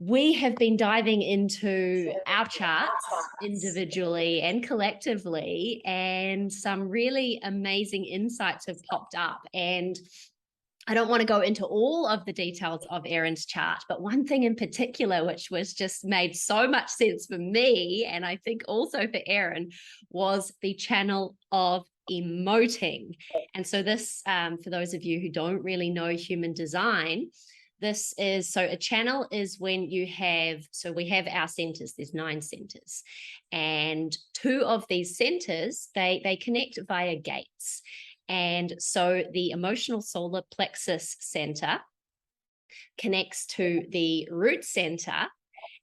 we have been diving into our charts individually and collectively, and some really amazing insights have popped up. And I don't want to go into all of the details of Erin's chart, but one thing in particular, which was just made so much sense for me, and I think also for Erin, was the channel of emoting. And so this, for those of you who don't really know human design, this is, so a channel is when you have, so we have our centers, there's 9 centers, and 2 of these centers, they connect via gates. And so the emotional solar plexus center connects to the root center,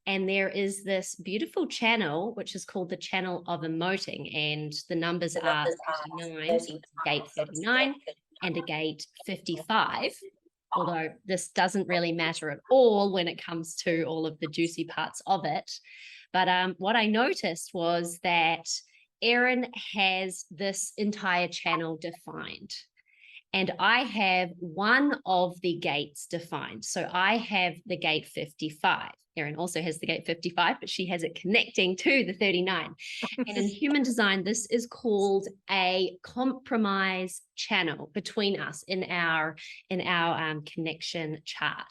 and there is this beautiful channel, which is called the Channel of Emoting, and the numbers are 39, so it's a gate 39 and a gate 55. Although this doesn't really matter at all when it comes to all of the juicy parts of it. But what I noticed was that Erin has this entire channel defined, and I have one of the gates defined. So I have the gate 55. Erin also has the gate 55, but she has it connecting to the 39. And in human design, this is called a compromise channel between us in our connection chart,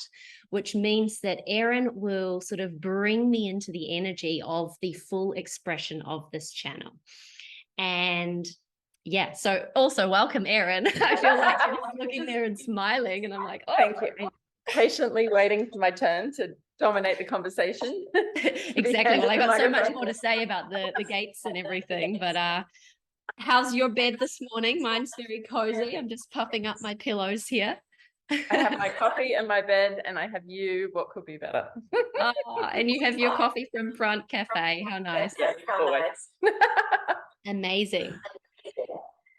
which means that Erin will sort of bring me into the energy of the full expression of this channel. And yeah, so also welcome, Erin. I feel like you're just looking there and smiling, and I'm like, oh, thank you. I'm patiently waiting for my turn to dominate the conversation. Exactly. Well, I got so much more to say about the gates and everything, but how's your bed this morning? Mine's very cozy. I'm just puffing up my pillows here. I have my coffee and my bed, and I have you. What could be better? And you have your coffee from Front Cafe. How nice. Yes, always. Amazing.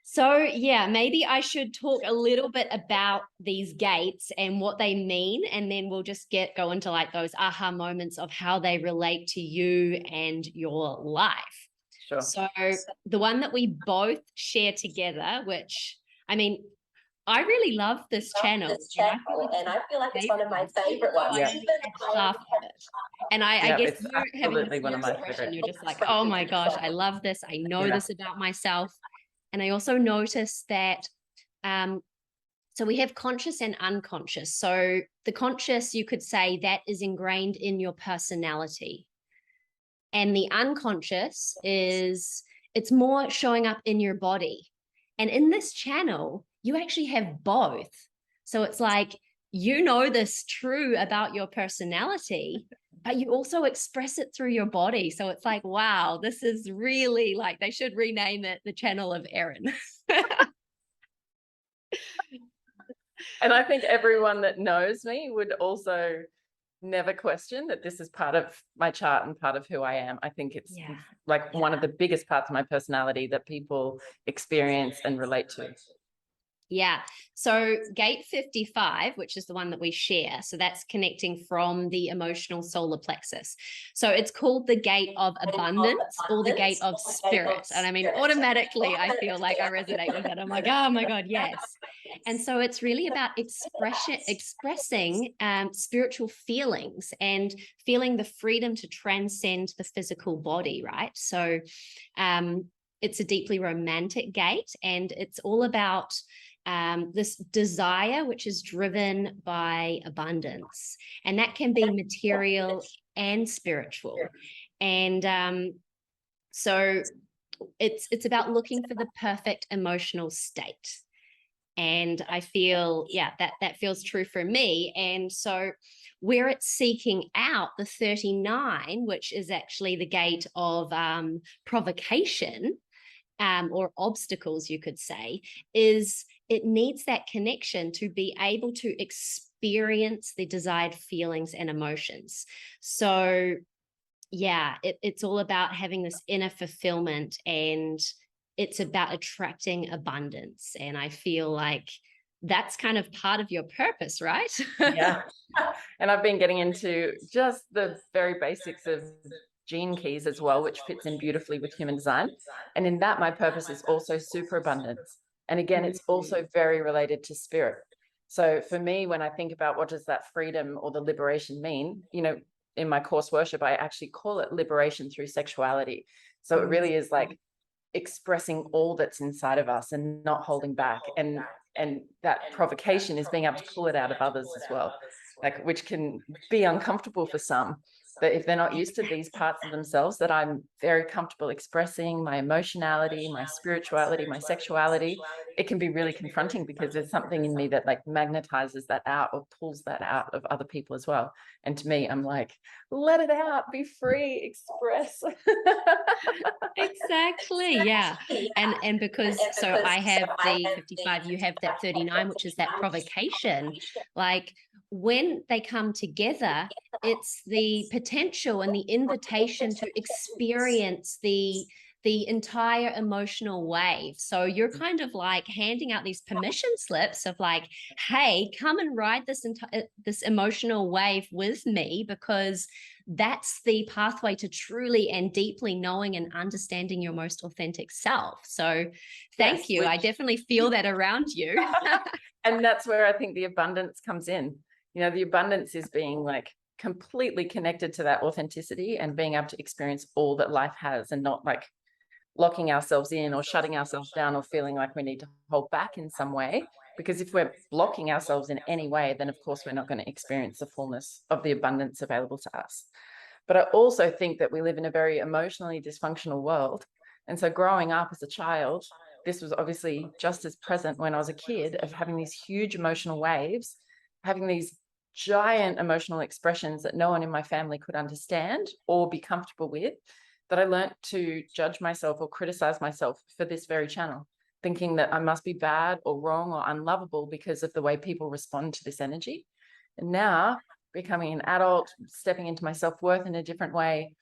So yeah, maybe I should talk a little bit about these gates and what they mean, and then we'll just go into like those aha moments of how they relate to you and your life. Sure. So the one that we both share together, which, I mean, I really love this channel, and I feel like it's one of my favorite ones. Yeah. Half of it. And I guess you having one of my expression, you're just like, oh my gosh, I love this. I know this about myself. And I also noticed that, so we have conscious and unconscious. So the conscious, you could say, that is ingrained in your personality. And the unconscious is, it's more showing up in your body. And in this channel, you actually have both. So it's like, you know this true about your personality, but you also express it through your body. So it's like, wow, this is really like, they should rename it the Channel of Erin. And I think everyone that knows me would also never question that this is part of my chart and part of who I am. I think it's like one of the biggest parts of my personality that people experience and relate to. Yeah. So gate 55, which is the one that we share. So that's connecting from the emotional solar plexus. So it's called the gate of abundance or the gate of spirit. And I mean, automatically, I feel like I resonate with it. I'm like, oh my God, yes. And so it's really about expressing spiritual feelings and feeling the freedom to transcend the physical body, right? So it's a deeply romantic gate, and it's all about this desire, which is driven by abundance, and that can be material and spiritual. And so it's about looking for the perfect emotional state. And I feel, yeah, that feels true for me. And so where it's seeking out the 39, which is actually the gate of provocation, or obstacles, you could say, is it needs that connection to be able to experience the desired feelings and emotions. So yeah, it's all about having this inner fulfillment, and it's about attracting abundance. And I feel like that's kind of part of your purpose, right? Yeah. And I've been getting into just the very basics of gene keys as well, which fits in beautifully with human design. And in that, my purpose is also superabundance. And again, it's also very related to spirit. So for me, when I think about what does that freedom or the liberation mean, you know, in my course worship, I actually call it liberation through sexuality. So it really is like expressing all that's inside of us and not holding back. And that provocation is being able to pull it out of others as well, like, which can be uncomfortable for some. But if they're not used to these parts of themselves that I'm very comfortable expressing, my emotionality, my spirituality, my sexuality, it can be really confronting, because there's something in me that like magnetizes that out or pulls that out of other people as well. And to me, I'm like, let it out, be free, express. Exactly. Yeah. And because so I have the 55, you have that 39, which is that provocation. Like when they come together, it's the potential and the invitation to experience the entire emotional wave. So you're kind of like handing out these permission slips of like, hey, come and ride this emotional wave with me, because that's the pathway to truly and deeply knowing and understanding your most authentic self. So thank you. I definitely feel that around you. And that's where I think the abundance comes in. You know, the abundance is being like completely connected to that authenticity and being able to experience all that life has, and not like locking ourselves in or shutting ourselves down or feeling like we need to hold back in some way. Because if we're blocking ourselves in any way, then of course we're not going to experience the fullness of the abundance available to us. But I also think that we live in a very emotionally dysfunctional world. And so growing up as a child, this was obviously just as present when I was a kid, of having these huge emotional waves, having these giant emotional expressions that no one in my family could understand or be comfortable with, that I learned to judge myself or criticize myself for this very channel, thinking that I must be bad or wrong or unlovable because of the way people respond to this energy. And now, becoming an adult, stepping into my self-worth in a different way,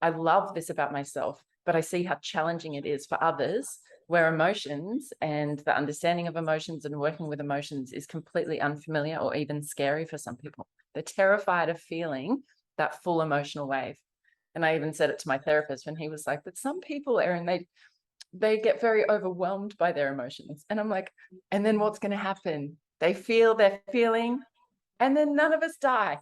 I love this about myself, but I see how challenging it is for others, where emotions and the understanding of emotions and working with emotions is completely unfamiliar or even scary for some people. They're terrified of feeling that full emotional wave. And I even said it to my therapist when he was like, but some people, Erin, they get very overwhelmed by their emotions. And I'm like, and then what's going to happen? They feel their feeling, and then none of us die.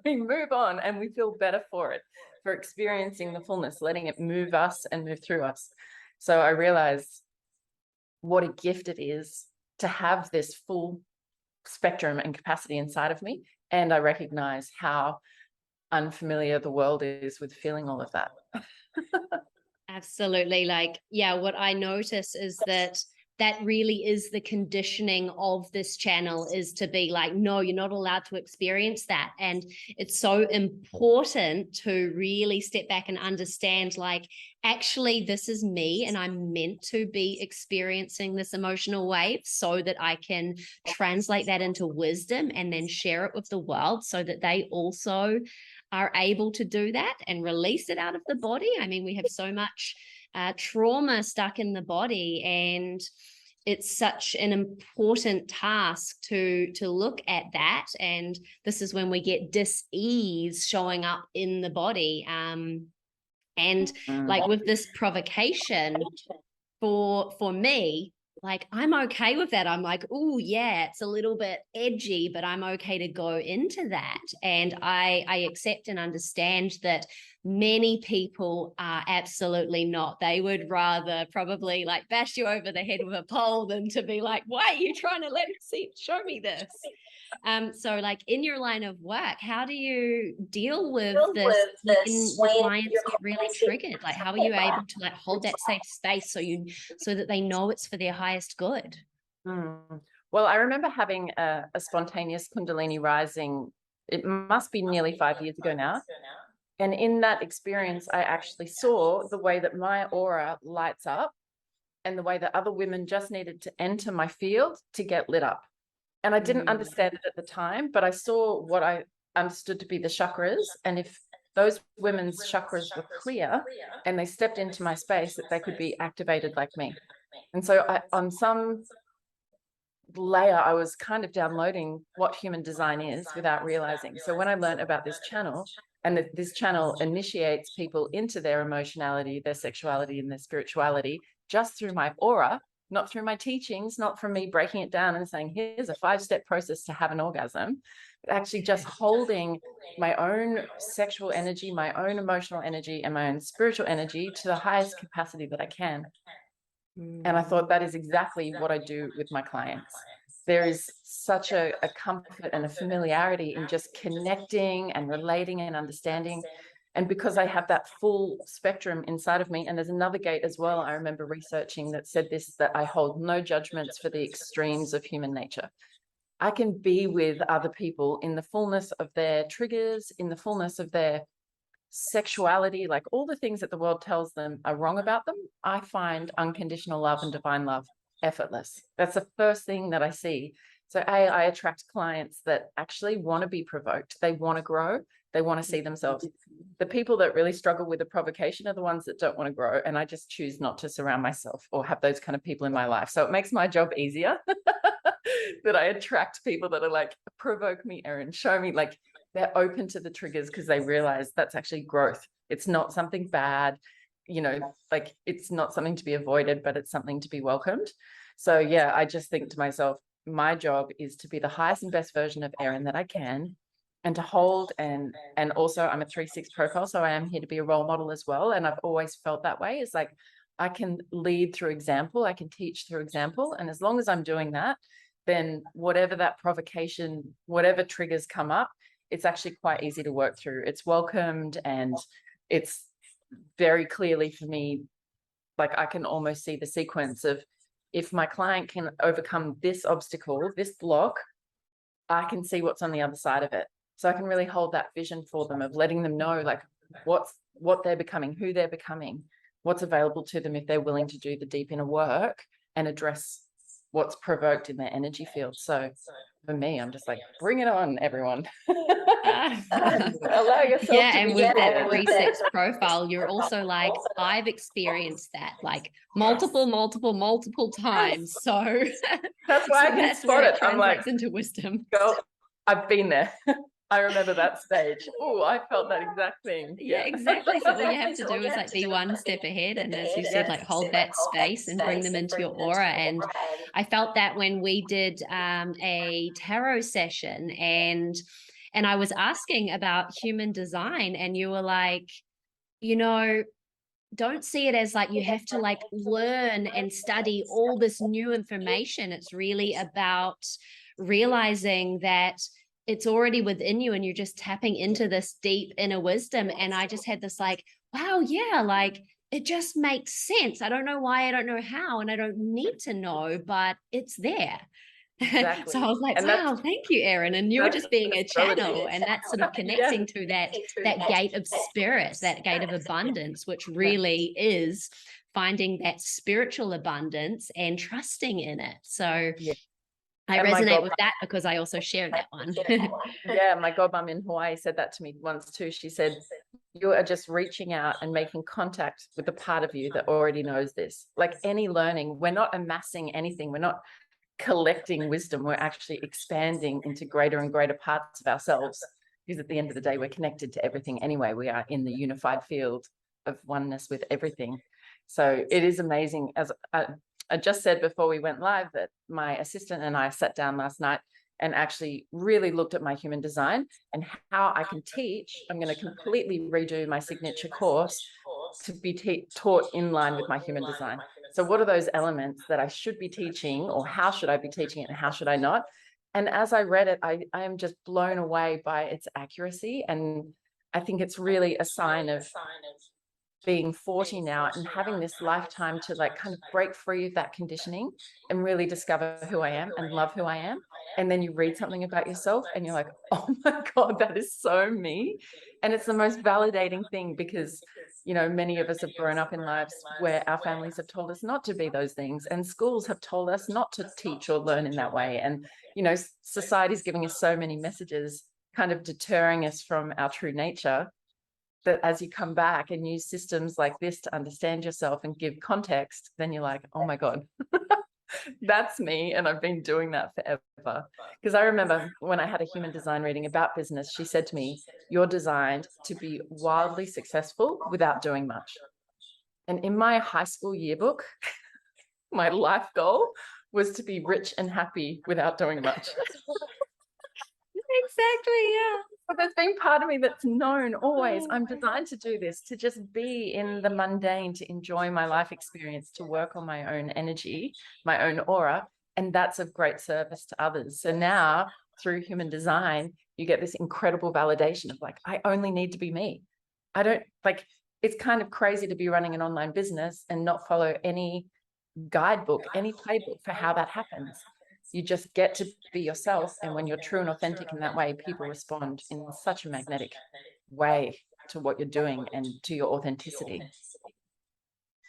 We move on and we feel better for it, for experiencing the fullness, letting it move us and move through us. So I realized what a gift it is to have this full spectrum and capacity inside of me. And I recognize how unfamiliar the world is with feeling all of that. Absolutely. Like, yeah, what I notice is that really is the conditioning of this channel, is to be like, no, you're not allowed to experience that. And it's so important to really step back and understand, like, actually, this is me and I'm meant to be experiencing this emotional wave so that I can translate that into wisdom and then share it with the world so that they also are able to do that and release it out of the body. I mean, we have so much trauma stuck in the body, and it's such an important task to look at that. And this is when we get dis-ease showing up in the body. And like with this provocation, for me, like, I'm okay with that. I'm like, oh yeah, it's a little bit edgy, but I'm okay to go into that. And I accept and understand that many people are absolutely not. They would rather probably like bash you over the head with a pole than to be like, why are you trying to show me this? So like in your line of work, how do you deal with this when your clients get really triggered? Like, how are you able to like hold that safe space so that they know it's for their highest good? Well, I remember having a spontaneous Kundalini rising. It must be nearly 5 years ago now. And in that experience, I actually saw the way that my aura lights up and the way that other women just needed to enter my field to get lit up. And I didn't understand it at the time, but I saw what I understood to be the chakras. And if those women's chakras were clear and they stepped into my space, that they could be activated like me. And so on some layer, I was kind of downloading what human design is without realizing. So when I learned about this channel, and that this channel initiates people into their emotionality, their sexuality, and their spirituality just through my aura, not through my teachings, not from me breaking it down and saying, here's a 5-step process to have an orgasm, but actually just holding my own sexual energy, my own emotional energy, and my own spiritual energy to the highest capacity that I can. And I thought that is exactly what I do with my clients. There is such a comfort and a familiarity in just connecting and relating and understanding. And because I have that full spectrum inside of me, and there's another gate as well, I remember researching that said this, that I hold no judgments for the extremes of human nature. I can be with other people in the fullness of their triggers, in the fullness of their sexuality, like all the things that the world tells them are wrong about them. I find unconditional love and divine love effortless. That's the first thing that I see. So I attract clients that actually want to be provoked. They want to grow. They want to see themselves. The people that really struggle with the provocation are the ones that don't want to grow. And I just choose not to surround myself or have those kind of people in my life. So it makes my job easier that I attract people that are like, provoke me, Erin, show me, like they're open to the triggers because they realize that's actually growth. It's not something bad, you know, like it's not something to be avoided, but it's something to be welcomed. So yeah, I just think to myself, my job is to be the highest and best version of Erin that I can, and to hold, and also I'm a 3/6 profile, so I am here to be a role model as well. And I've always felt that way. It's like I can lead through example, I can teach through example, and as long as I'm doing that, then whatever that provocation, whatever triggers come up, it's actually quite easy to work through. It's welcomed, and it's very clearly for me, like I can almost see the sequence of, if my client can overcome this obstacle, this block, I can see what's on the other side of it. So I can really hold that vision for them of letting them know like what they're becoming, who they're becoming, what's available to them if they're willing to do the deep inner work and address what's provoked in their energy field. So for me, I'm just like, bring it on, everyone. Allow yourself yeah, to and be with that scared. 3/6 profile, you're also like, I've experienced that like multiple times. So that's why I can spot it. I'm like, into wisdom. girl, I've been there. I remember that stage. Oh, I felt that exact thing. Yeah, exactly. So all you have to do is like be one step ahead, and as you said, like hold that space and bring them into your aura. And I felt that when we did a tarot session, and I was asking about human design, and you were like, you know, don't see it as like you have to like learn and study all this new information. It's really about realizing that it's already within you and you're just tapping into this deep inner wisdom. And I just had this like, wow, yeah, like it just makes sense. I don't know why, I don't know how, and I don't need to know, but it's there. Exactly. So I was like, and wow, thank you, Erin. And you were just being a channel, and that's sort of connecting to that gate of spirit, that gate of abundance, which really is finding that spiritual abundance and trusting in it. So yeah. I resonate with that because I also share that one. Yeah, my godmom in Hawaii said that to me once too. She said, you are just reaching out and making contact with the part of you that already knows this. Like any learning, we're not amassing anything. We're not collecting wisdom. We're actually expanding into greater and greater parts of ourselves, because at the end of the day, we're connected to everything anyway. We are in the unified field of oneness with everything. So it is amazing. As I just said before we went live, that my assistant and I sat down last night and actually really looked at my human design and how I can teach. I'm going to completely redo my signature course to be taught in line with my human design. So what are those elements that I should be teaching, or how should I be teaching it and how should I not? And as I read it, I am just blown away by its accuracy. And I think it's really a sign of being 40 now and having this lifetime to like kind of break free of that conditioning and really discover who I am and love who I am. And then you read something about yourself and you're like, oh my God, that is so me. And it's the most validating thing, because, you know, many of us have grown up in lives where our families have told us not to be those things, and schools have told us not to teach or learn in that way. And, you know, society's giving us so many messages, kind of deterring us from our true nature, that as you come back and use systems like this to understand yourself and give context, then you're like, oh my God, that's me. And I've been doing that forever. Because I remember when I had a human design reading about business, she said to me, you're designed to be wildly successful without doing much. And in my high school yearbook, my life goal was to be rich and happy without doing much. Exactly, yeah. But there's been part of me that's known always, I'm designed to do this, to just be in the mundane, to enjoy my life experience, to work on my own energy, my own aura. And that's of great service to others. So now through human design, you get this incredible validation of like, I only need to be me. I don't like, it's kind of crazy to be running an online business and not follow any guidebook, any playbook for how that happens. You just get to be yourself. And when you're true and authentic in that way, people respond in such a magnetic way to what you're doing and to your authenticity.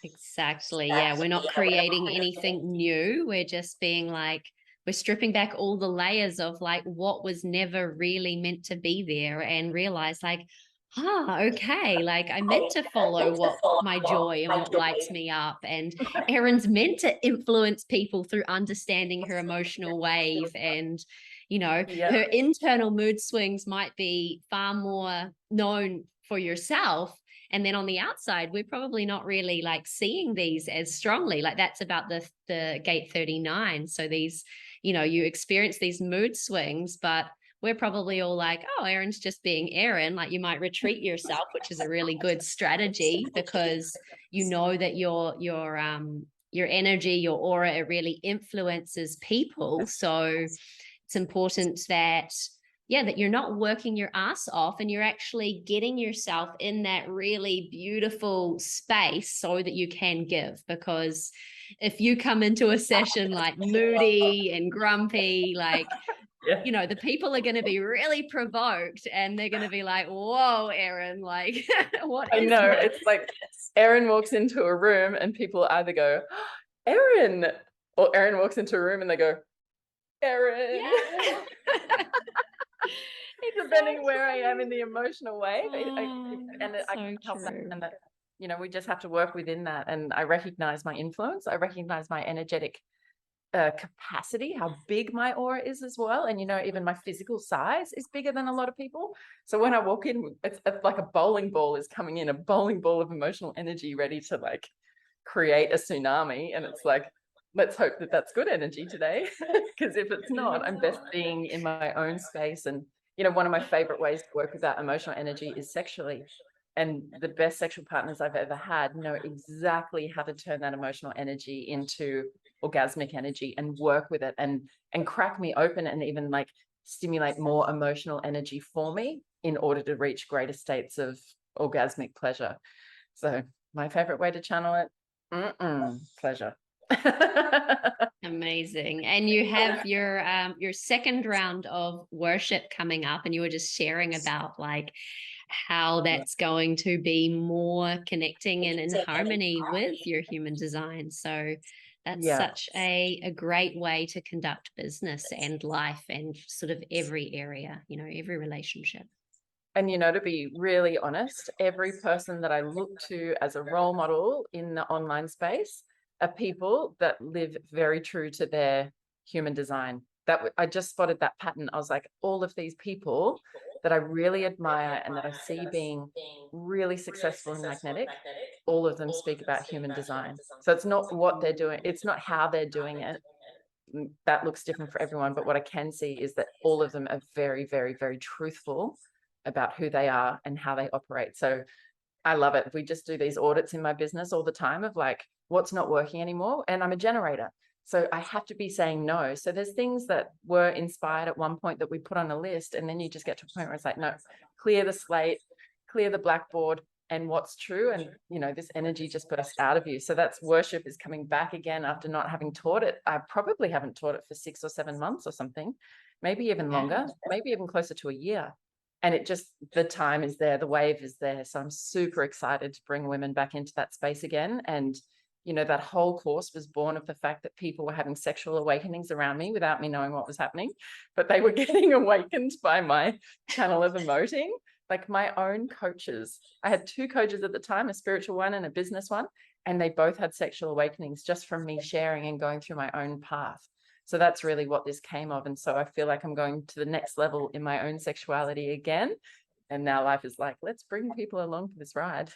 Exactly. Yeah. We're not creating anything new. We're just being like, we're stripping back all the layers of like what was never really meant to be there and realize like, okay, like I meant to follow what my joy and what lights me up. And Erin's meant to influence people through understanding her emotional wave. And, you know, her internal mood swings might be far more known for yourself. And then on the outside, we're probably not really like seeing these as strongly. Like that's about the gate 39. So these, you know, you experience these mood swings, but we're probably all like, oh, Erin's just being Erin. Like you might retreat yourself, which is a really good strategy because you know that your energy, your aura, it really influences people. So it's important that that you're not working your ass off and you're actually getting yourself in that really beautiful space so that you can give. Because if you come into a session like moody and grumpy, like you know, the people are going to be really provoked and they're going to be like, whoa, Erin, like, what I is know. that? It's like Erin walks into a room and people either go, oh, Erin, or Erin walks into a room and they go, Erin. Yeah. Depending where I am in the emotional wave. And I So can help that. true. And that, you know, we just have to work within that. And I recognize my influence. I recognize my energetic capacity, how big my aura is as well. And, you know, even my physical size is bigger than a lot of people. So when I walk in, it's like a bowling ball is coming in, a bowling ball of emotional energy ready to like create a tsunami. And it's like, let's hope that that's good energy today. Because if it's not, I'm best being in my own space. And, you know, one of my favorite ways to work with that emotional energy is sexually. And the best sexual partners I've ever had know exactly how to turn that emotional energy into orgasmic energy and work with it and crack me open and even like stimulate more emotional energy for me in order to reach greater states of orgasmic pleasure. So my favorite way to channel it, pleasure. Amazing. And you have your second round of worship coming up, and you were just sharing about like how that's going to be more connecting and in harmony with your human design. So that's such a great way to conduct business and life and sort of every area, you know, every relationship. And, you know, to be really honest, every person that I look to as a role model in the online space are people that live very true to their human design. That I just spotted that pattern. I was like, all of these people that I really admire and that I see being really successful in magnetic, all of them speak about human design. So it's not what they're doing. It's not how they're doing it. That looks different for everyone. But what I can see is that all of them are very, very, very truthful about who they are and how they operate. So I love it. We just do these audits in my business all the time of like, what's not working anymore? And I'm a generator. So I have to be saying no. So there's things that were inspired at one point that we put on a list. And then you just get to a point where it's like, no, clear the slate, clear the blackboard and what's true. And, you know, this energy just bursts out of you. So that's worship is coming back again after not having taught it. I probably haven't taught it for 6 or 7 months or something, maybe even longer, maybe even closer to a year. And it just, the time is there, the wave is there. So I'm super excited to bring women back into that space again. And, you know, that whole course was born of the fact that people were having sexual awakenings around me without me knowing what was happening, but they were getting awakened by my channel of emoting. Like my own coaches, I had 2 coaches at the time, a spiritual one and a business one, and they both had sexual awakenings just from me sharing and going through my own path. So that's really what this came of. And so I feel like I'm going to the next level in my own sexuality again, And now life is like, let's bring people along for this ride.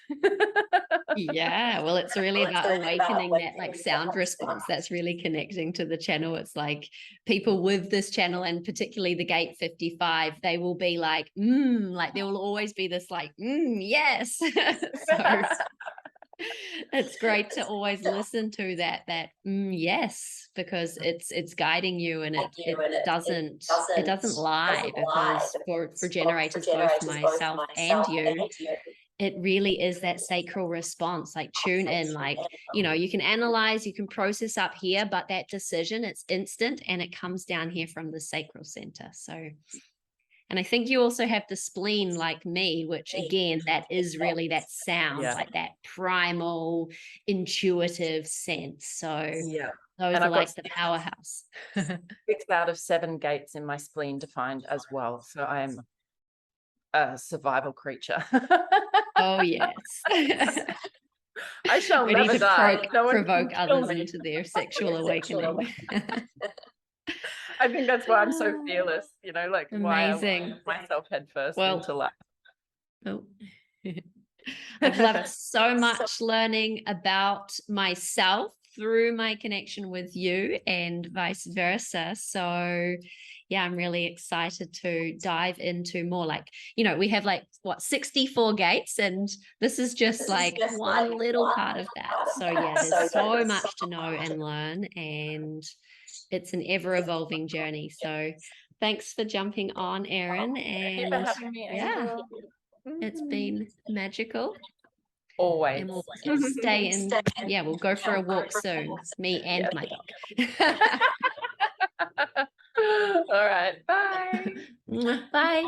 Yeah, well, it's really about awakening that like sound response that's really connecting to the channel. It's like people with this channel, and particularly the Gate 55, they will be like, like there will always be this like, yes. So it's great to always listen to that yes, because it's guiding you, and it doesn't lie, because for generators, both myself and you, it really is that sacral response. Like tune in, like, you can analyze, you can process up here, but that decision, it's instant, and it comes down here from the sacral center. So, and I think you also have the spleen like me, which again, that is really that sound, like that primal, intuitive sense. So those are like the powerhouse. 6 out of 7 gates in my spleen defined as well. So I'm a survival creature. Oh, yes. I shall We never need to die. provoke others into their sexual awakening. I think that's why I'm so fearless, like Amazing. why I launch myself head first Well, into life. Oh. I've loved so much learning about myself through my connection with you, and vice versa. So yeah, I'm really excited to dive into more, like, we have like 64 gates, and this is just one little part of that. So yeah, there's so much to know and learn, and it's an ever evolving journey. So thanks for jumping on, Erin. And Thank you for having me, Angel. It's been magical. Always. And we'll stay in. Yeah, we'll go for a walk soon. Me and my dog. All right. Bye. Bye.